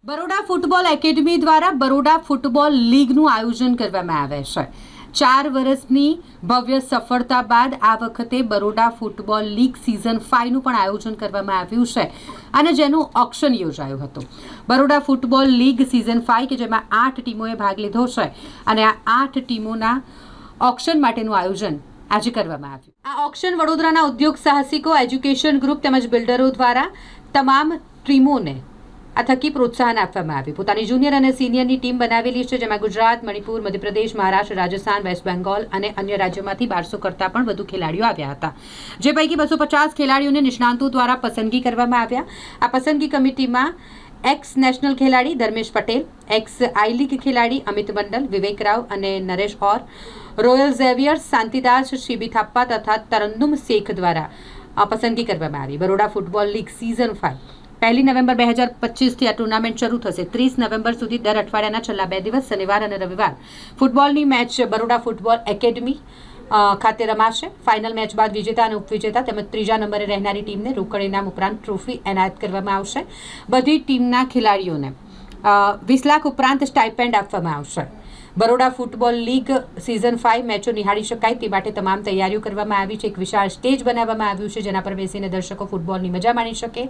Baroda football academy દ્વારા Baroda football લીગનું આયોજન કરવામાં આવે છે। 4 વર્ષની ભવ્ય સફળતા બાદ આ વખતે બરોડા ફૂટબોલ લીગ સિઝન 5નું પણ આયોજન કરવામાં આવ્યું છે અને જેનું ઓક્શન યોજાયું હતું। બરોડા ફૂટબોલ લીગ સિઝન 5 કે જેમાં 8 ટીમોએ ભાગ લીધો છે અને આ 8 ટીમોના ઓક્શન માટેનું આયોજન આજે કરવામાં આવ્યું। આ ઓક્શન વડોદરાના ઉદ્યોગ સાહસિકો, એજ્યુકેશન ગ્રુપ તેમજ બિલ્ડરો દ્વારા તમામ ટીમોને આ થકી પ્રોત્સાહન આપવામાં આવ્યું। પોતાની જુનિયર અને સિનિયરની ટીમ બનાવેલી છે, જેમાં ગુજરાત, મણિપુર, મધ્યપ્રદેશ, મહારાષ્ટ્ર, રાજસ્થાન, વેસ્ટ બેંગોલ અને અન્ય રાજ્યોમાંથી 1200 કરતાં પણ વધુ ખેલાડીઓ આવ્યા હતા, જે પૈકી 250 ખેલાડીઓને નિષ્ણાંતો દ્વારા પસંદગી કરવામાં આવ્યા। આ પસંદગી કમિટીમાં એક્સ નેશનલ ખેલાડી ધર્મેશ પટેલ, એક્સ આઈ લીગ ખેલાડી અમિત મંડલ, વિવેક રાવ અને નરેશ ઓર, રોયલ ઝેવિયર્સ, શાંતિદાસ, શિબી થાપ્પા તથા તરન્નુમ શેખ દ્વારા પસંદગી કરવામાં આવી। બરોડા ફૂટબોલ લીગ સિઝન 5 પહેલી નવેમ્બર 2025થી આ ટુર્નામેન્ટ શરૂ થશે। 30 નવેમ્બર સુધી દર અઠવાડિયાના છેલ્લા 2 દિવસ શનિવાર અને રવિવાર ફૂટબોલની મેચ બરોડા ફૂટબોલ એકેડમી ખાતે રમાશે। ફાઇનલ મેચ બાદ વિજેતા અને ઉપવિજેતા તેમજ ત્રીજા નંબરે રહેનારી ટીમને રોકડ ઇનામ ઉપરાંત ટ્રોફી એનાયત કરવામાં આવશે। બધી ટીમના ખેલાડીઓને 20 લાખ ઉપરાંત સ્ટાઇપેન્ડ આપવામાં આવશે। બરોડા ફૂટબોલ લીગ સિઝન 5 મેચો નિહાળી શકાય તે માટે તમામ તૈયારીઓ કરવામાં આવી છે। એક વિશાળ સ્ટેજ બનાવવામાં આવ્યું છે, જેના પર બેસીને દર્શકો ફૂટબોલની મજા માણી શકે।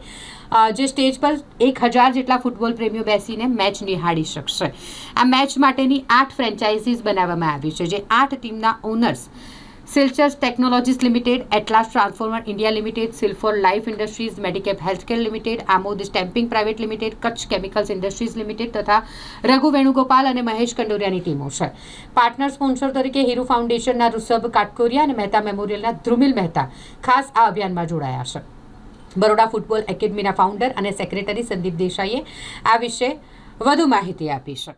જે સ્ટેજ પર 1000 જેટલા ફૂટબોલ પ્રેમીઓ બેસીને મેચ નિહાળી શકશે। આ મેચ માટેની 8 ફ્રેન્ચાઇઝીસ બનાવવામાં આવી છે, જે 8 ટીમના owners Silchars technologies limited, Atlas transformer India limited, Silfor life industries, Medicap healthcare limited, Amod stamping private limited, Kutch chemicals industries limited તથા રઘુ વેણુગોપાલ અને મહેશ કંડોરિયાની ટીમો છે। પાર્ટનર સ્પોન્સર તરીકે હીરુ ફાઉન્ડેશનના ઋષભ કાટકોરિયા અને મહેતા મેમોરિયલના ધ્રુમિલ મહેતા ખાસ આ અભિયાનમાં જોડાયા છે। બરોડા ફૂટબોલ એકેડમીના ફાઉન્ડર અને સેક્રેટરી સંદીપ દેસાઈએ આ વિશે વધુ માહિતી આપી છે।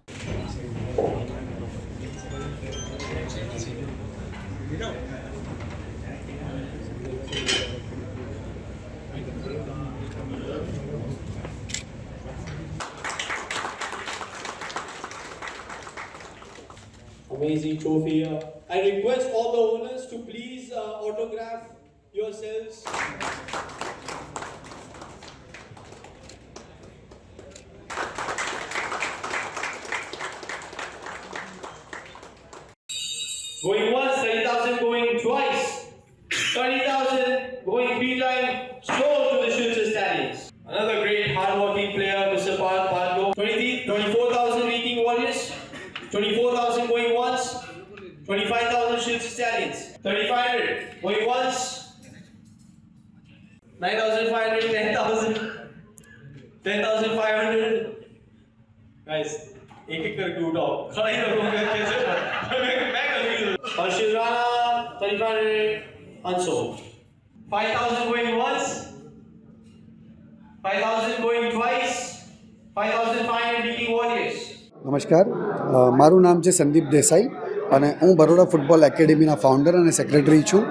Amazing trophy here. I request all the owners to please autograph yourselves. Going once, 30,000 going twice. 30,000 going 3 times. Sold to the Shilchar Stallions. Another great hard-working player, Mr. Pardo. 24,000 Viking Warriors. 24,000 going once, 25,000 Shilchar Stallions, 3,500 going once, 9,500, 10,000, 10,500. Guys, एक करके उठाओ, खड़ा ही रखोगे कैसे? मैं confused. और शिवराना 3,500 unsold, 5,000 going once, 5,000 going twice, 5,500 Viking Warriors. નમસ્કાર, મારું નામ છે સંદીપ દેસાઈ અને હું બરોડા ફૂટબોલ એકેડમીના ફાઉન્ડર અને સેક્રેટરી છું।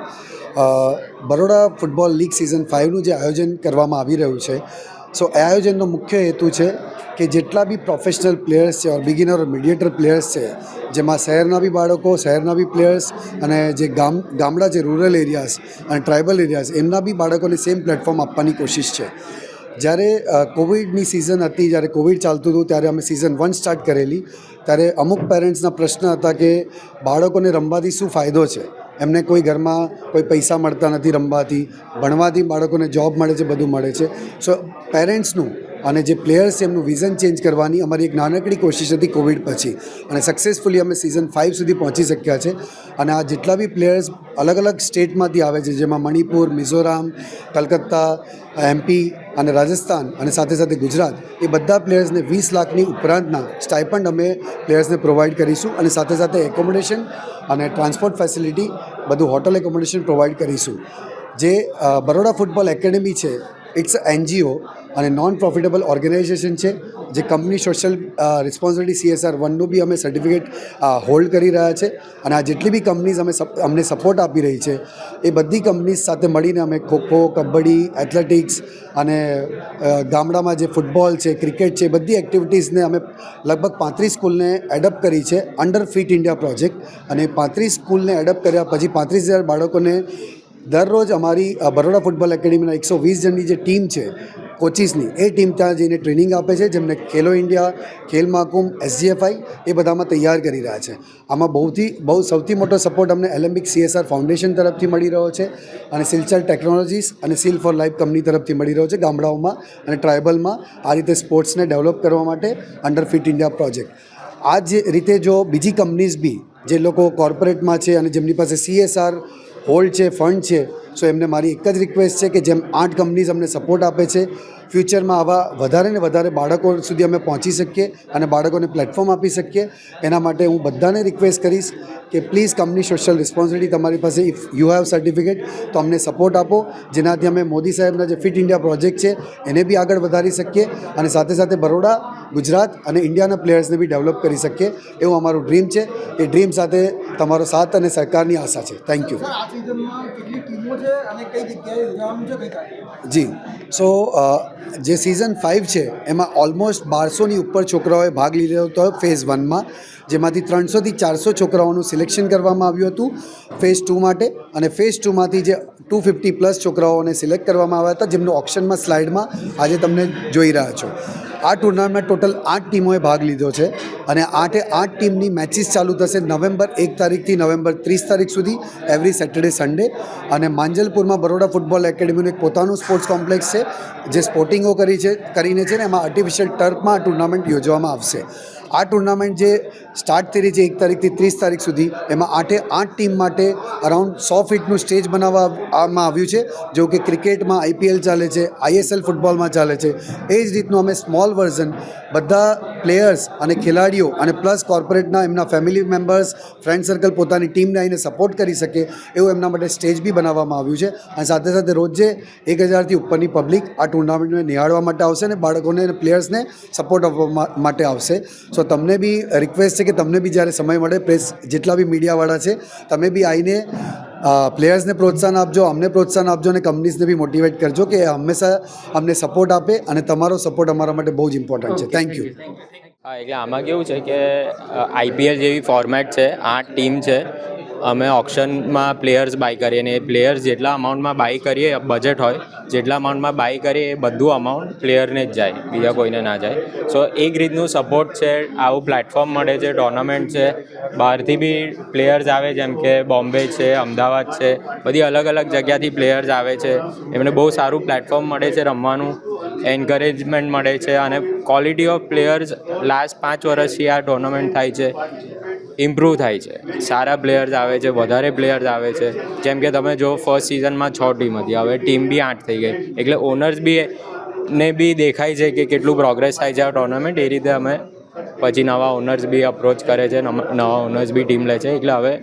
બરોડા ફૂટબોલ લીગ સિઝન 5નું જે આયોજન કરવામાં આવી રહ્યું છે, સો એ આયોજનનો મુખ્ય હેતુ છે કે જેટલા બી પ્રોફેશનલ પ્લેયર્સ છે ઓર બિગિનર ઓર મીડિયેટર પ્લેયર્સ છે, જેમાં શહેરના બી બાળકો, શહેરના બી પ્લેયર્સ અને જે ગામડા જે રૂરલ એરિયાઝ અને ટ્રાઇબલ એરિયાઝ એમના બી બાળકોને સેમ પ્લેટફોર્મ આપવાની કોશિશ છે। જ્યારે કોવિડની સિઝન હતી, જ્યારે કોવિડ ચાલતું હતું ત્યારે અમે સિઝન 1 સ્ટાર્ટ કરેલી, ત્યારે અમુક પેરેન્ટ્સના પ્રશ્ન હતા કે બાળકોને રમવાથી શું ફાયદો છે, એમને કોઈ ઘરમાં કોઈ પૈસા મળતા નથી રમવાથી, ભણવાથી બાળકોને જોબ મળે છે, બધું મળે છે। સો પેરેન્ટ્સનું અને જે પ્લેયર્સ છે એમનું વિઝન ચેન્જ કરવાની અમારી એક નાનકડી કોશિશ હતી કોવિડ પછી, અને સક્સેસફુલી અમે સિઝન 5 સુધી પહોંચી શક્યા છે। અને આ જેટલા બી પ્લેયર્સ અલગ અલગ સ્ટેટમાંથી આવે છે, જેમાં મણિપુર, મિઝોરામ, કલકત્તા, એમપી અને રાજસ્થાન અને સાથે સાથે ગુજરાત, એ બધા પ્લેયર્સને 20 લાખની ઉપરાંતના સ્ટાઇપન્ડ અમે પ્લેયર્સને પ્રોવાઈડ કરીશું અને સાથે સાથે એકોમોડેશન અને ટ્રાન્સપોર્ટ ફેસિલિટી, બધું હોટલ એકોમોડેશન પ્રોવાઈડ કરીશું। જે બરોડા ફૂટબોલ એકેડમી છે, ઇટ્સ એનજીઓ અને નોન પ્રોફિટેબલ ઓર્ગેનાઇઝેશન છે, જે કંપની સોશિયલ રિસ્પોન્સિબિલિટી CSR 1નું બી અમે સર્ટિફિકેટ હોલ્ડ કરી રહ્યા છે। અને આ જેટલી બી કંપનીઝ અમને સપોર્ટ આપી રહી છે, એ બધી કંપનીઝ સાથે મળીને અમે ખોખો, કબડ્ડી, એથ્લેટિક્સ અને ગામડામાં જે ફૂટબોલ છે, ક્રિકેટ છે, એ બધી એક્ટિવિટીઝને અમે લગભગ 35 સ્કૂલને એડપ્ટ કરી છે અંડર ફિટ ઇન્ડિયા પ્રોજેક્ટ। અને 35 સ્કૂલને એડપ્ટ કર્યા પછી 35,000 બાળકોને દરરોજ અમારી બરોડા ફૂટબોલ એકેડેમીના 120 જણની જે ટીમ છે કોચિસની, એ ટીમ ત્યાં જઈને ટ્રેનિંગ આપે છે, જેમને ખેલો ઇન્ડિયા, ખેલ મહાકુંભ, SGFI એ બધામાં તૈયાર કરી રહ્યા છે. આમાં બહુ સૌથી મોટો સપોર્ટ અમને એલેમ્બિક CSR ફાઉન્ડેશન તરફથી મળી રહ્યો છે અને સિલચર ટેકનોલોજીસ અને સીલ ફોર લાઈફ કંપની તરફથી મળી રહ્યો છે ગામડાઓમાં અને ટ્રાઇબલમાં આ રીતે સ્પોર્ટ્સને ડેવલપ કરવા માટે અંડર ફિટ ઇન્ડિયા પ્રોજેક્ટ. આ જ રીતે જો બીજી કંપનીઝ બી જે લોકો કોર્પોરેટમાં છે અને જેમની પાસે CSR હોલ્ડ છે, ફંડ છે, સો એમને મારી એક જ રિક્વેસ્ટ છે કે જેમ 8 કંપનીઝ અમને સપોર્ટ આપે છે, ફ્યુચરમાં આવા વધારે ને વધારે બાળકો સુધી અમે પહોંચી શકીએ અને બાળકોને પ્લેટફોર્મ આપી શકીએ. એના માટે હું બધાને રિક્વેસ્ટ કરીશ કે પ્લીઝ કંપની સોશિયલ રિસ્પોન્સિબિલિટી તમારી પાસે ઇફ યુ હેવ સર્ટિફિકેટ તો અમને સપોર્ટ આપો, જેનાથી અમે મોદી સાહેબના જે ફિટ ઇન્ડિયા પ્રોજેક્ટ છે એને બી આગળ વધારી શકીએ અને સાથે સાથે બરોડા, ગુજરાત અને ઇન્ડિયાના પ્લેયર્સને બી ડેવલપ કરી શકીએ. એવું અમારું ડ્રીમ છે. એ ડ્રીમ સાથે તમારો સાથ અને સહકારની આશા છે. Thank you. જી, સો જે સિઝન 5 છે એમાં ઓલમોસ્ટ 1200ની ઉપર છોકરાઓએ ભાગ લીધો હતો ફેઝ 1માં, જેમાંથી 300થી 400 છોકરાઓનું સિલેક્શન કરવામાં આવ્યું હતું ફેઝ 2 માટે, અને ફેઝ 2માંથી જે 250+ છોકરાઓને સિલેક્ટ કરવામાં આવ્યા હતા, જેમનું ઓપ્શનમાં સ્લાઇડમાં આજે તમને જોઈ રહ્યા છો. આ ટુર્નામેન્ટમાં ટોટલ 8 ટીમોએ ભાગ લીધો છે અને 8 ટીમની મેચિસ ચાલુ થશે નવેમ્બર 1 તારીખથી નવેમ્બર 30 તારીખ સુધી, એવરી સેટરડે સન્ડે. અને માંજલપુરમાં બરોડા ફૂટબોલ એકેડેમીનું એક પોતાનું સ્પોર્ટ્સ કોમ્પ્લેક્સ છે જે સ્પોર્ટિંગો કરીને છે ને એમાં આર્ટિફિશિયલ ટર્ફમાં આ ટુર્નામેન્ટ યોજવામાં આવશે. આ ટુર્નામેન્ટ જે સ્ટાર્ટ થઈ રહી છે 1 તારીખથી 30 તારીખ સુધી, એમાં 8 ટીમ માટે અરાઉન્ડ 100 ફીટનું સ્ટેજ બનાવવામાં આવ્યું છે. જો કે ક્રિકેટમાં IPL ચાલે છે, ISL ફૂટબોલમાં ચાલે છે, એ જ રીતનું અમે સ્મોલ વર્ઝન બધા પ્લેયર્સ અને ખેલાડીઓ અને પ્લસ કોર્પોરેટના એમના ફેમિલી મેમ્બર્સ, ફ્રેન્ડ સર્કલ પોતાની ટીમને આવીને સપોર્ટ કરી શકે એવું એમના માટે સ્ટેજ બી બનાવવામાં આવ્યું છે. અને સાથે સાથે રોજે 1000થી ઉપરની પબ્લિક આ ટુર્નામેન્ટને નિહાળવા માટે આવશે અને બાળકોને અને પ્લેયર્સને સપોર્ટ આપવા માટે આવશે. સો તમને બી રિક્વેસ્ટ છે કે તમને બી જ્યારે સમય મળે, પ્રેસ જેટલા બી મીડિયાવાળા છે, તમે બી આવીને પ્લેયર્સને પ્રોત્સાહન આપજો, અમને પ્રોત્સાહન આપજો અને કંપનીઝને બી મોટિવેટ કરજો કે હંમેશા અમને સપોર્ટ આપે અને તમારો સપોર્ટ અમારા માટે બહુ જ ઇમ્પોર્ટન્ટ છે. Thank you. હા, એટલે આમાં કેવું છે કે IPL જેવી ફોર્મેટ છે, 8 ટીમ છે. અમે ઓપ્શનમાં પ્લેયર્સ બાય કરીએ અને એ પ્લેયર્સ જેટલા અમાઉન્ટમાં બાય કરીએ, બજેટ હોય જેટલા અમાઉન્ટમાં બાય કરીએ એ બધું અમાઉન્ટ પ્લેયરને જ જાય, બીજા કોઈને ના જાય. સો એક રીતનું સપોર્ટ છે, આવું પ્લેટફોર્મ મળે છે, ટુર્નામેન્ટ છે, બહારથી બી પ્લેયર્સ આવે જેમ કે બોમ્બે છે, અમદાવાદ છે, બધી અલગ અલગ જગ્યાથી પ્લેયર્સ આવે છે. એમને બહુ સારું પ્લેટફોર્મ મળે છે રમવાનું, એન્કરેજમેન્ટ મળે છે અને ક્વોલિટી ઓફ પ્લેયર્સ લાસ્ટ 5 વર્ષથી આ ટુર્નામેન્ટ થાય છે, ઇમ્પ્રૂવ થાય છે. સારા પ્લેયર્સ આવે છે, વધારે પ્લેયર્સ આવે છે. જેમ કે તમે જો ફર્સ્ટ સિઝનમાં 6 ટીમ હતી, હવે ટીમ બી 8 થઈ ગઈ, એટલે ઓનર્સ બી દેખાય છે કે કેટલું પ્રોગ્રેસ થાય છે આ ટુર્નામેન્ટ. એ રીતે અમે પછી નવા ઓનર્સ બી અપ્રોચ કરે છે, નવા ઓનર્સ બી ટીમ લે છે. એટલે હવે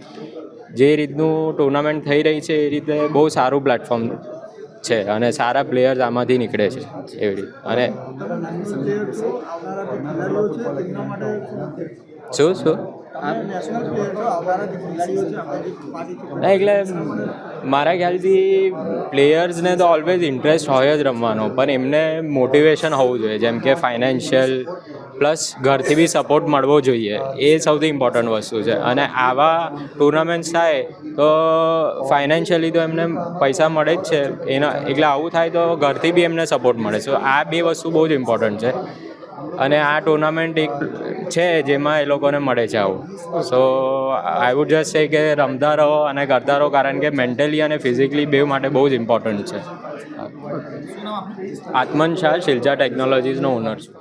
જે રીતનું ટુર્નામેન્ટ થઈ રહી છે એ રીતે બહુ સારું પ્લેટફોર્મ છે અને સારા પ્લેયર્સ આમાંથી નીકળે છે એવી રીતે. અને શું એટલે મારા ખ્યાલથી પ્લેયર્સને તો ઓલવેઝ ઇન્ટરેસ્ટ હોય જ રમવાનો, પણ એમને મોટિવેશન હોવું જોઈએ, જેમ કે ફાઇનાન્શિયલ પ્લસ ઘરથી બી સપોર્ટ મળવો જોઈએ. એ સૌથી ઇમ્પોર્ટન્ટ વસ્તુ છે. અને આવા ટુર્નામેન્ટ્સ થાય તો ફાઇનાન્શિયલી તો એમને પૈસા મળે જ છે એના, એટલે આવું થાય તો ઘરથી બી એમને સપોર્ટ મળે. સો આ બે વસ્તુ બહુ જ ઇમ્પોર્ટન્ટ છે અને આ ટુર્નામેન્ટ એક છે જેમાં એ લોકોને મળે છે આવું. સો આઈ વુડ જસ્ટ સે કે રમતા રહો અને કરતા રહો, કારણ કે મેન્ટલી અને ફિઝિકલી બે માટે બહુ જ ઇમ્પોર્ટન્ટ છે. આત્મન શાહ, શિલચર ટેકનોલોજીસનો ઓનર છું.